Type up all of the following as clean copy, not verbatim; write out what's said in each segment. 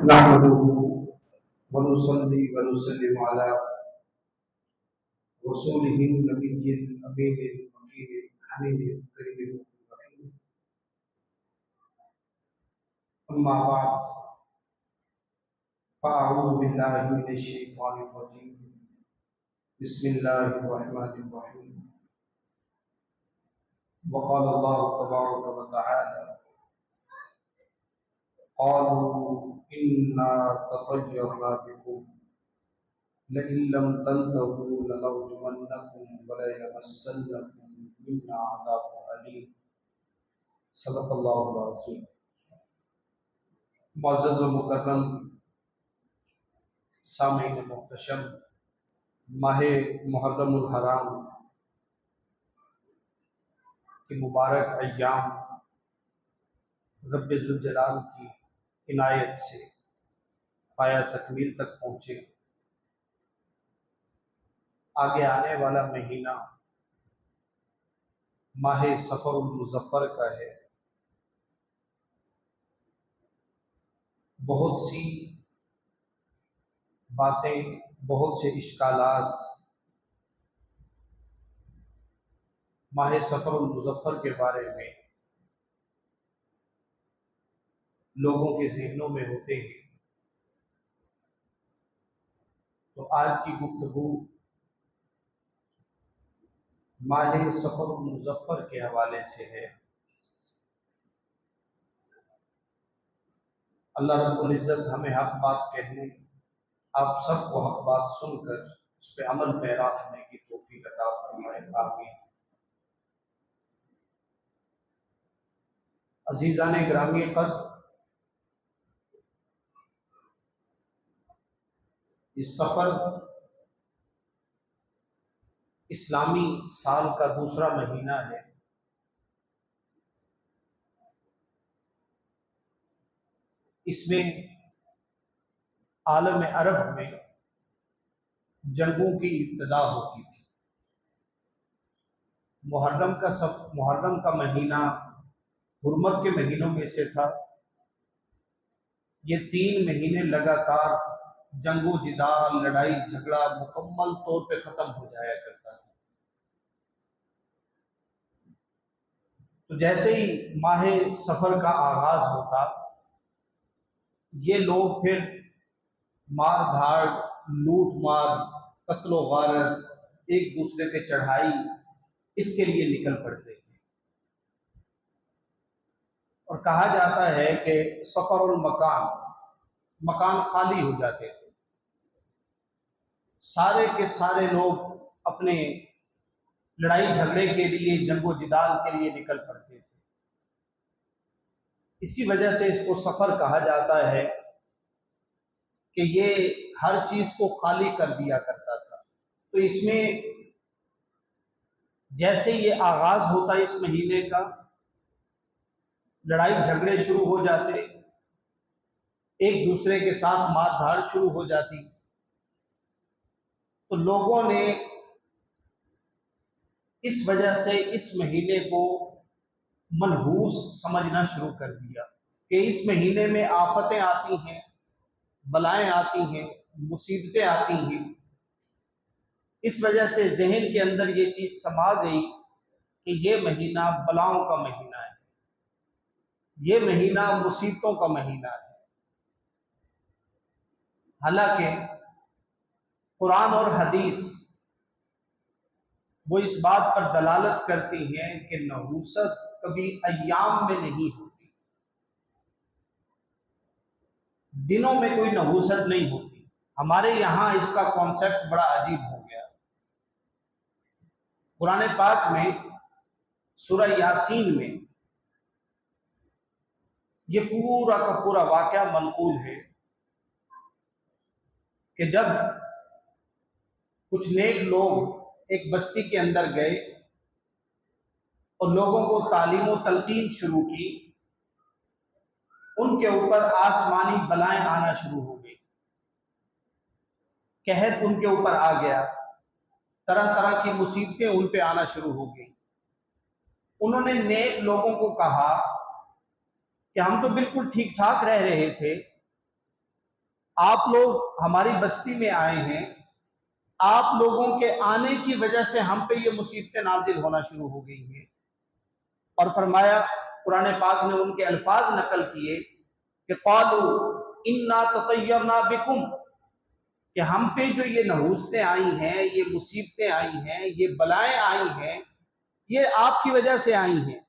نحمده ونصلي ونسلم على رسوله النبي الأمين المكين الحميد الكريم الرحيم. أما بعد فأعوذ بالله من الشيطان الرجيم. بسم الله الرحمن الرحيم. وقال الله تبارك وتعالى: قالوا إنا تطيرنا بكم لئن لم تنتهوا لنرجمنكم وليمسنكم منا عذاب أليم. صدق اللہ العظیم. معزز و مکرم سامعین محتشم، ماہ محرم الحرام کے مبارک ایام رب ذوالجلال کی عنایت سے پایہ تکمیل تک پہنچے. آگے آنے والا مہینہ ماہ صفر المظفر کا ہے. بہت سی باتیں، بہت سے اشکالات ماہ صفر المظفر کے بارے میں لوگوں کے ذہنوں میں ہوتے ہیں. تو آج کی گفتگو ماہ صفر المظفر کے حوالے سے ہے. اللہ رب العزت ہمیں حق بات کہنے، آپ سب کو حق بات سن کر اس پہ عمل پیرا ہونے کی توفیق عطا فرمائے. آمین. عزیزان گرامی قدر، اس سفر اسلامی سال کا دوسرا مہینہ ہے. اس میں عالم عرب میں جنگوں کی ابتدا ہوتی تھی. محرم کا مہینہ حرمت کے مہینوں میں سے تھا. یہ 3 مہینے لگاتار جنگ و جدال، لڑائی جھگڑا مکمل طور پہ ختم ہو جایا کرتا تھا. تو جیسے ہی ماہ سفر کا آغاز ہوتا، یہ لوگ پھر مار دھاڑ، لوٹ مار، قتل و غارت، ایک دوسرے پہ چڑھائی، اس کے لیے نکل پڑتے تھے. اور کہا جاتا ہے کہ سفر المکان، مکان خالی ہو جاتے تھے. سارے کے سارے لوگ اپنے لڑائی جھگڑے کے لیے، جنگ و جدال کے لیے نکل پڑتے تھے. اسی وجہ سے اس کو سفر کہا جاتا ہے کہ یہ ہر چیز کو خالی کر دیا کرتا تھا. تو اس میں جیسے یہ آغاز ہوتا اس مہینے کا، لڑائی جھگڑے شروع ہو جاتے، ایک دوسرے کے ساتھ مار دھاڑ شروع ہو جاتی. تو لوگوں نے اس وجہ سے اس مہینے کو منحوس سمجھنا شروع کر دیا کہ اس مہینے میں آفتیں آتی ہیں، بلائیں آتی ہیں، مصیبتیں آتی ہیں. اس وجہ سے ذہن کے اندر یہ چیز سما گئی کہ یہ مہینہ بلاؤں کا مہینہ ہے، یہ مہینہ مصیبتوں کا مہینہ ہے. حالانکہ قرآن اور حدیث وہ اس بات پر دلالت کرتی ہیں کہ نحوست کبھی ایام میں نہیں ہوتی، دنوں میں کوئی نحوست نہیں ہوتی. ہمارے یہاں اس کا کانسیپٹ بڑا عجیب ہو گیا. قرآن پاک میں سورہ یاسین میں یہ پورا کا پورا واقعہ منقول ہے کہ جب کچھ نیک لوگ ایک بستی کے اندر گئے اور لوگوں کو تعلیم و تلقین شروع کی، ان کے اوپر آسمانی بلائیں آنا شروع ہو گئی. قحط ان کے اوپر آ گیا، طرح طرح کی مصیبتیں ان پہ آنا شروع ہو گئی. انہوں نے نیک لوگوں کو کہا کہ ہم تو بالکل ٹھیک ٹھاک رہ رہے تھے، آپ لوگ ہماری بستی میں آئے ہیں، آپ لوگوں کے آنے کی وجہ سے ہم پہ یہ مصیبتیں نازل ہونا شروع ہو گئی ہیں۔ اور فرمایا، قرآن پاک نے ان کے الفاظ نقل کیے کہ قالوا انا تطیرنا بکم، کہ ہم پہ جو یہ نحوستیں آئی ہیں، یہ مصیبتیں آئی ہیں، یہ بلائیں آئی ہیں، یہ آپ کی وجہ سے آئی ہیں۔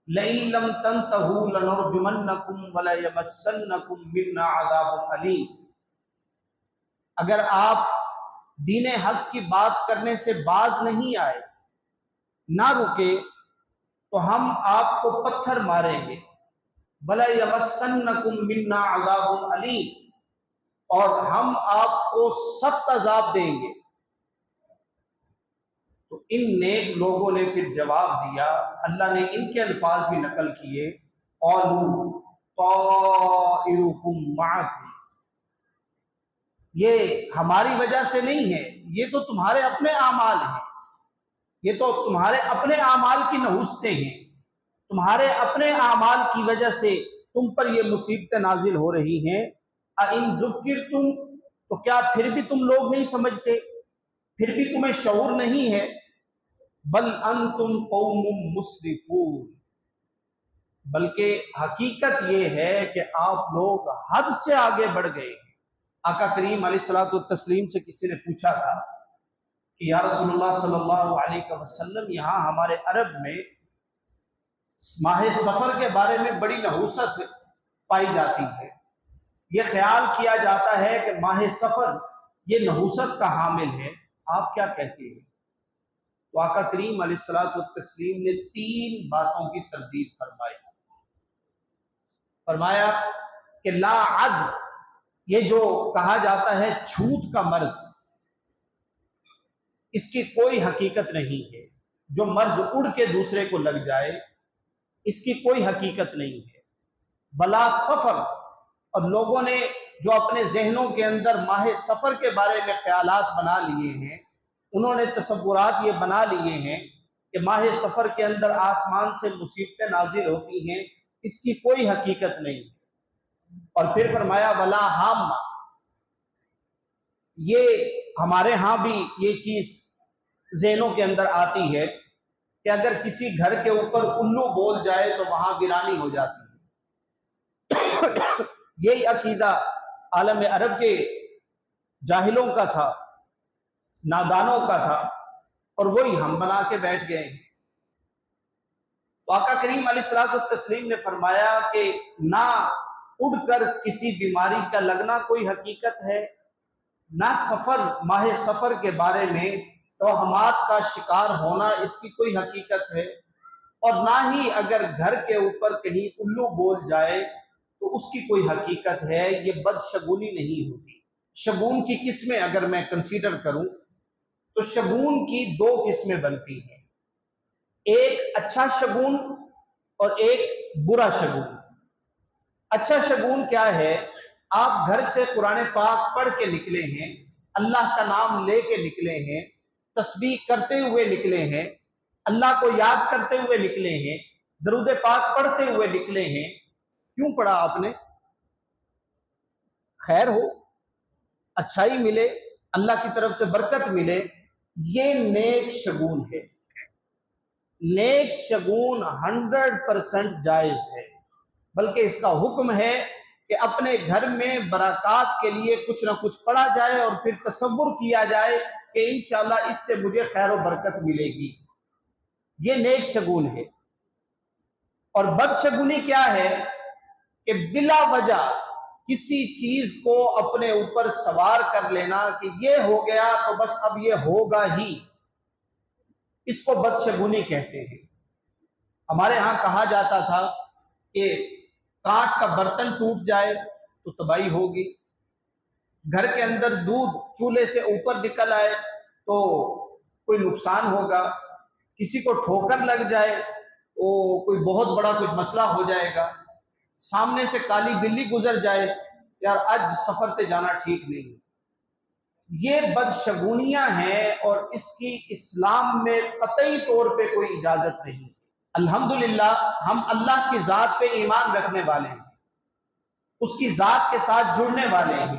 لئن لم تنتہوا لنرجمنکم وليمسنکم منا عذاب علیم، اگر آپ دین حق کی بات کرنے سے باز نہیں آئے، نہ رکے، تو ہم آپ کو پتھر ماریں گے۔ وَلَيَمَسَّنَّكُم مِّنَّا عَذَابٌ عَلِيمٌ، اور ہم آپ کو سخت عذاب دیں گے۔ تو ان نیک لوگوں نے پھر جواب دیا، اللہ نے ان کے الفاظ بھی نقل کیے، قَالُوا طَائِرُكُم مَّعَكُمْ، یہ ہماری وجہ سے نہیں ہے، یہ تو تمہارے اپنے اعمال ہیں، یہ تو تمہارے اپنے اعمال کی نحوستیں ہیں، تمہارے اپنے اعمال کی وجہ سے تم پر یہ مصیبتیں نازل ہو رہی ہیں۔ اَإِن ذُكِّرْتُمْ، تو کیا پھر بھی تم لوگ نہیں سمجھتے، پھر بھی تمہیں شعور نہیں ہے؟ بل انتم قوم مسرفون، بلکہ حقیقت یہ ہے کہ آپ لوگ حد سے آگے بڑھ گئے ہیں۔ آقا کریم علیہ الصلوۃ والتسلیم سے کسی نے پوچھا تھا کہ یا رسول اللہ صلی اللہ علیہ وسلم، یہاں ہمارے عرب میں ماہ سفر کے بارے میں بڑی نحوست پائی جاتی ہے، یہ خیال کیا جاتا ہے کہ ماہ سفر یہ نحوست کا حامل ہے، آپ کیا کہتے ہیں؟ تو آقا کریم علیہ الصلوۃ والتسلیم نے 3 باتوں کی تردید فرمائی۔ فرمایا کہ لا عد، یہ جو کہا جاتا ہے چھوت کا مرض، اس کی کوئی حقیقت نہیں ہے۔ جو مرض اڑ کے دوسرے کو لگ جائے، اس کی کوئی حقیقت نہیں ہے۔ بلا سفر، اور لوگوں نے جو اپنے ذہنوں کے اندر ماہ سفر کے بارے میں خیالات بنا لیے ہیں، انہوں نے تصورات یہ بنا لیے ہیں کہ ماہ سفر کے اندر آسمان سے مصیبتیں نازل ہوتی ہیں، اس کی کوئی حقیقت نہیں ہے۔ اور پھر فرمایا ولا حامہ، یہ ہمارے ہاں بھی یہ چیز ذہنوں کے اندر آتی ہے کہ اگر کسی گھر کے اوپر الو بول جائے تو وہاں ویرانی ہو جاتی ہے۔ یہی عقیدہ عالم عرب کے جاہلوں کا تھا، نادانوں کا تھا، اور وہی ہم بنا کے بیٹھ گئے ہیں۔ آقا کریم علیہ الصلوۃ والتسلیم نے فرمایا کہ نہ اڑ کر کسی بیماری کا لگنا کوئی حقیقت ہے، نہ سفر ماہ سفر کے بارے میں توہمات کا شکار ہونا اس کی کوئی حقیقت ہے، اور نہ ہی اگر گھر کے اوپر کہیں الو بول جائے تو اس کی کوئی حقیقت ہے۔ یہ بدشگونی نہیں ہوتی۔ شگون کی قسمیں اگر میں کنسیڈر کروں تو شگون کی 2 قسمیں بنتی ہیں، ایک اچھا شگون اور ایک برا شگون۔ اچھا شگون کیا ہے؟ آپ گھر سے قرآن پاک پڑھ کے نکلے ہیں، اللہ کا نام لے کے نکلے ہیں، تسبیح کرتے ہوئے نکلے ہیں، اللہ کو یاد کرتے ہوئے نکلے ہیں، درود پاک پڑھتے ہوئے نکلے ہیں۔ کیوں پڑھا آپ نے؟ خیر ہو، اچھائی ملے، اللہ کی طرف سے برکت ملے، یہ نیک شگون ہے۔ نیک شگون 100% جائز ہے، بلکہ اس کا حکم ہے کہ اپنے گھر میں برکات کے لیے کچھ نہ کچھ پڑھا جائے اور پھر تصور کیا جائے کہ انشاءاللہ اس سے مجھے خیر و برکت ملے گی۔ یہ نیک شگون ہے۔ اور بدشگونی کیا ہے کہ بلا وجہ کسی چیز کو اپنے اوپر سوار کر لینا کہ یہ ہو گیا تو بس اب یہ ہوگا ہی، اس کو بدشگونی کہتے ہیں۔ ہمارے ہاں کہا جاتا تھا کہ کانچ کا برتن ٹوٹ جائے تو تباہی ہوگی، گھر کے اندر دودھ چولہے سے اوپر نکل آئے تو کوئی نقصان ہوگا، کسی کو ٹھوکر لگ جائے تو کوئی بہت بڑا کچھ مسئلہ ہو جائے گا، سامنے سے کالی بلی گزر جائے، یار آج سفر پہ جانا ٹھیک نہیں۔ یہ بدشگونیاں ہیں اور اس کی اسلام میں قطعی طور پہ کوئی اجازت نہیں۔ الحمدللہ ہم اللہ کی ذات پہ ایمان رکھنے والے ہیں، اس کی ذات کے ساتھ جڑنے والے ہیں،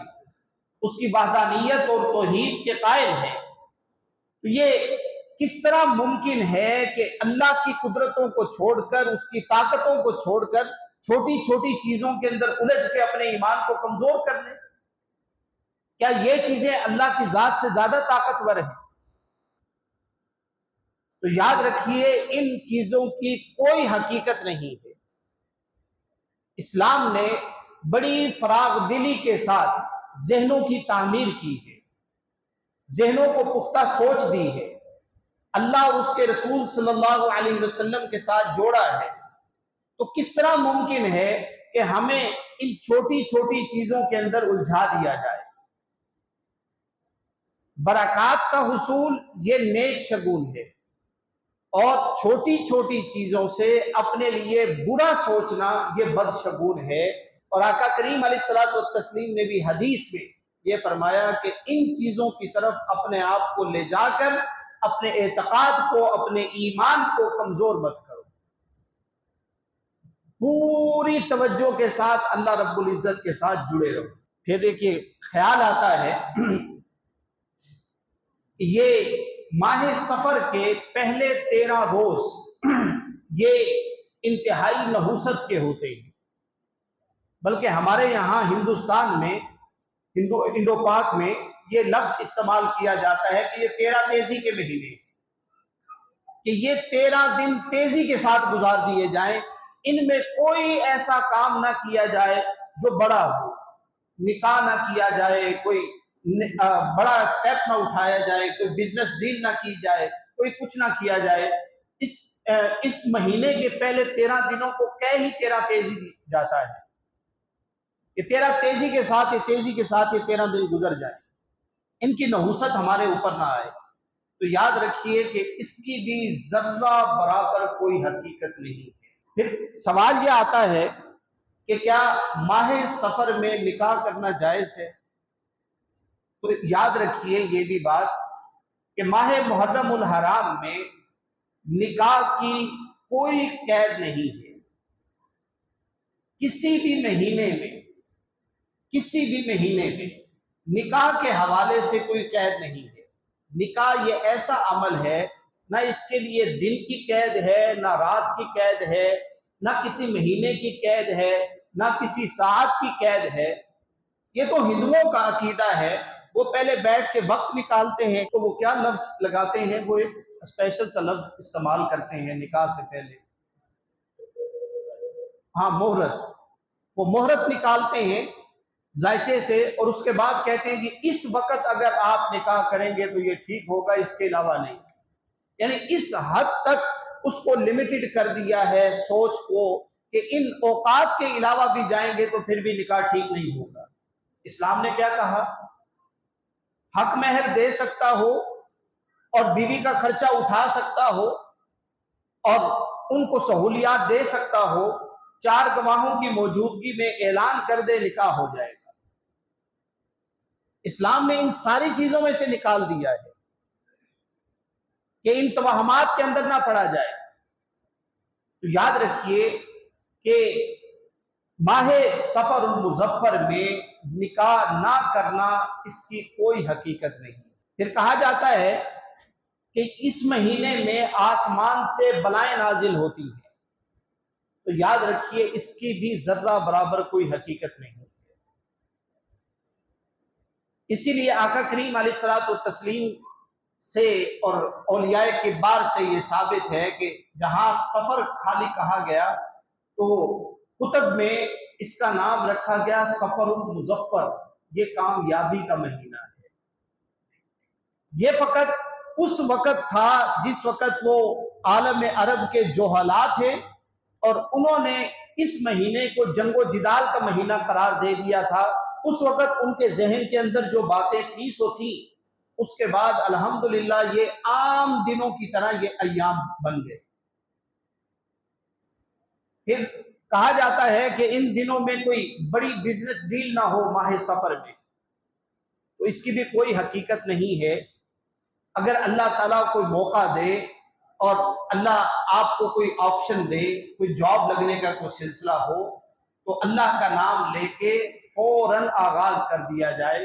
اس کی وحدانیت اور توحید کے قائل ہیں، تو یہ کس طرح ممکن ہے کہ اللہ کی قدرتوں کو چھوڑ کر، اس کی طاقتوں کو چھوڑ کر چھوٹی چھوٹی چیزوں کے اندر الجھ کے اپنے ایمان کو کمزور کر لیں؟ کیا یہ چیزیں اللہ کی ذات سے زیادہ طاقتور ہیں؟ تو یاد رکھیے ان چیزوں کی کوئی حقیقت نہیں ہے۔ اسلام نے بڑی فراغ دلی کے ساتھ ذہنوں کی تعمیر کی ہے، ذہنوں کو پختہ سوچ دی ہے، اللہ اور اس کے رسول صلی اللہ علیہ وسلم کے ساتھ جوڑا ہے۔ تو کس طرح ممکن ہے کہ ہمیں ان چھوٹی چھوٹی چیزوں کے اندر الجھا دیا جائے؟ برکات کا حصول یہ نیک شگون ہے، اور چھوٹی چھوٹی چیزوں سے اپنے لیے برا سوچنا یہ بد شگون ہے۔ اور آقا کریم علیہ الصلوۃ والتسلیم نے بھی حدیث میں یہ فرمایا کہ ان چیزوں کی طرف اپنے آپ کو لے جا کر اپنے اعتقاد کو، اپنے ایمان کو کمزور مت کرو، پوری توجہ کے ساتھ اللہ رب العزت کے ساتھ جڑے رہو۔ پھر دیکھیے خیال آتا ہے یہ ماہ سفر کے پہلے 13 روز یہ انتہائی نحوست کے ہوتے ہیں، بلکہ ہمارے یہاں ہندوستان میں، انڈو پاک میں یہ لفظ استعمال کیا جاتا ہے کہ یہ 13 تیزی کے مہینے، کہ یہ 13 دن تیزی کے ساتھ گزار دیے جائیں، ان میں کوئی ایسا کام نہ کیا جائے جو بڑا ہو، نکاح نہ کیا جائے، کوئی بڑا سٹیپ نہ اٹھایا جائے، کوئی بزنس ڈیل نہ کی جائے، کوئی کچھ نہ کیا جائے۔ اس مہینے کے پہلے 13 دنوں کو ہی 13 تیزی دی جاتا ہے کہ 13 تیزی کے ساتھ یہ 13 دن گزر جائیں، ان کی نحوست ہمارے اوپر نہ آئے۔ تو یاد رکھیے کہ اس کی بھی ذرہ برابر کوئی حقیقت نہیں ہے۔ پھر سوال یہ آتا ہے کہ کیا ماہ سفر میں نکاح کرنا جائز ہے؟ تو یاد رکھیے یہ بھی بات کہ ماہ محرم الحرام میں نکاح کی کوئی قید نہیں ہے۔ کسی بھی مہینے میں نکاح کے حوالے سے کوئی قید نہیں ہے۔ نکاح یہ ایسا عمل ہے، نہ اس کے لیے دن کی قید ہے، نہ رات کی قید ہے، نہ کسی مہینے کی قید ہے، نہ کسی ساعت کی قید ہے۔ یہ تو ہندوؤں کا عقیدہ ہے، وہ پہلے بیٹھ کے وقت نکالتے ہیں تو وہ کیا لفظ لگاتے ہیں، وہ ایک اسپیشل سا لفظ استعمال کرتے ہیں نکاح سے پہلے، ہاں مہرت، وہ مہرت نکالتے ہیں ذائچے سے، اور اس کے بعد کہتے ہیں کہ اس وقت اگر آپ نکاح کریں گے تو یہ ٹھیک ہوگا، اس کے علاوہ نہیں۔ یعنی اس حد تک اس کو لمیٹڈ کر دیا ہے سوچ کو کہ ان اوقات کے علاوہ بھی جائیں گے تو پھر بھی نکاح ٹھیک نہیں ہوگا۔ اسلام نے کیا کہا؟ حق مہر دے سکتا ہو اور بیوی کا خرچہ اٹھا سکتا ہو اور ان کو سہولیات دے سکتا ہو، 4 گواہوں کی موجودگی میں اعلان کر دے نکاح ہو جائے گا۔ اسلام نے ان ساری چیزوں میں سے نکال دیا ہے کہ ان توہمات کے اندر نہ پڑا جائے۔ تو یاد رکھیے کہ ماہ سفر المظفر میں نکاح نہ کرنا اس کی کوئی حقیقت نہیں۔ پھر کہا جاتا ہے کہ اس مہینے میں آسمان سے بلائیں نازل ہوتی ہیں، تو یاد رکھیے اس کی بھی ذرہ برابر کوئی حقیقت نہیں۔ اسی لیے آقا کریم علیہ الصلوۃ والتسلیم سے اور اولیاء کبار سے یہ ثابت ہے کہ جہاں سفر خالی کہا گیا تو کتب میں اس کا نام رکھا گیا سفر المظفر، یہ کامیابی کا مہینہ ہے۔ یہ فقط اس وقت تھا جس وقت وہ عالم عرب کے جوہلا تھے اور انہوں نے اس مہینے کو جنگ و جدال کا مہینہ قرار دے دیا تھا۔ اس وقت ان کے ذہن کے اندر جو باتیں تھیں سو تھیں، اس کے بعد الحمدللہ یہ عام دنوں کی طرح یہ ایام بن گئے۔ پھر کہا جاتا ہے کہ ان دنوں میں کوئی بڑی بزنس ڈیل نہ ہو ماہ سفر میں، تو اس کی بھی کوئی حقیقت نہیں ہے۔ اگر اللہ تعالیٰ کوئی موقع دے اور اللہ آپ کو کوئی آپشن دے، کوئی جاب لگنے کا کوئی سلسلہ ہو، تو اللہ کا نام لے کے فوراً آغاز کر دیا جائے،